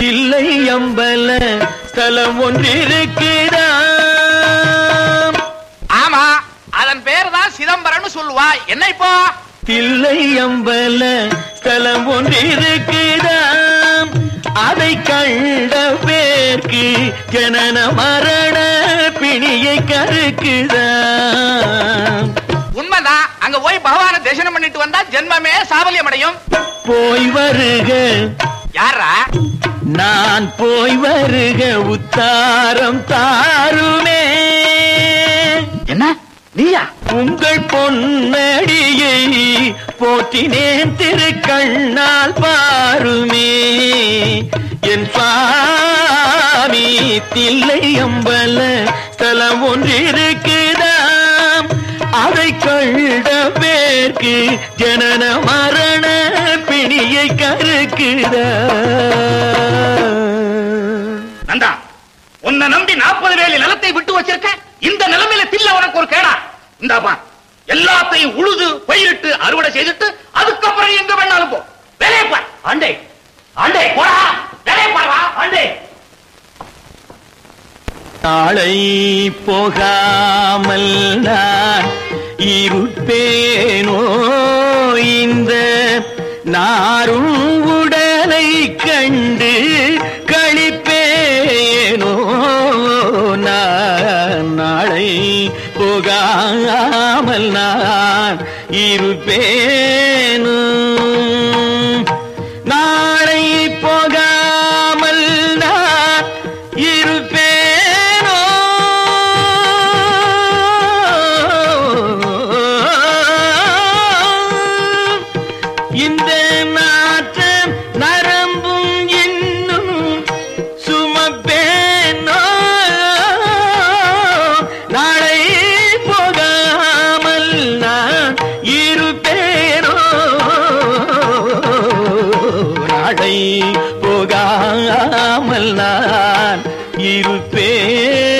தில்லை அம்பல ஸ்தலம் ஒன்றிருக்கிறாம். ஆமா, அதன் பேர் தான் சிதம்பரம்னு சொல்லுவா. என்ன இப்போ? தில்லை அம்பல ஸ்தலம் ஒன்றிருக்கிறாம். அதை கண்ட பேர்க்கு ஜனன மரண பிணியை கருக்குதாம். உண்மைதான். அங்க போய் பகவான தரிசனம் பண்ணிட்டு வந்தா ஜென்மமே சாபல்யம் அடையும். போய் வருக. யாரா? நான் போய் வருக உத்தாரம் தாருமே. என்ன நீயா? உங்கள் பொன்னடியை போற்றினேன் திருக்கண்ணால் பாருமே. என் சுவாமி தில்லை அம்பல ஸ்தலம் ஒன்றிருக்குதாம். அதை கண்ட பேர்க்கு ஜனன மரண பிணியை கருக்குதா. நந்தா, உன்னை நம்பி 40 வேலி நிலத்தை விட்டு வச்சிருக்க. இந்த நிலைமையில தில்ல உனக்கு ஒரு கேடா? இந்தாப்பா, எல்லாத்தையும் உழுது பயிரிட்டு அறுவடை செய்துட்டு அதுக்கப்புறம் எங்க வேணாலும் போ. வேலையை பார். ஆண்டே ஆண்டே போடா, வேலையை பாருடா ஆண்டே. நாளை போகாமல் நான் இருப்பேனோ, இந்த நாரும் உடலை கண்டு களிப்பேனோ. நான் நாளை போகாமல் நான் இருப்பேனோ. நாளை போகாமல் நான் இருப்பேனோ. இந்த நாற்ற நரம்பும் இன்னும் சுமப்பேனோ. நாளை போகாமல் நான் இருப்பேனோ. நாளை போகாமல் நான் இருப்பேன்.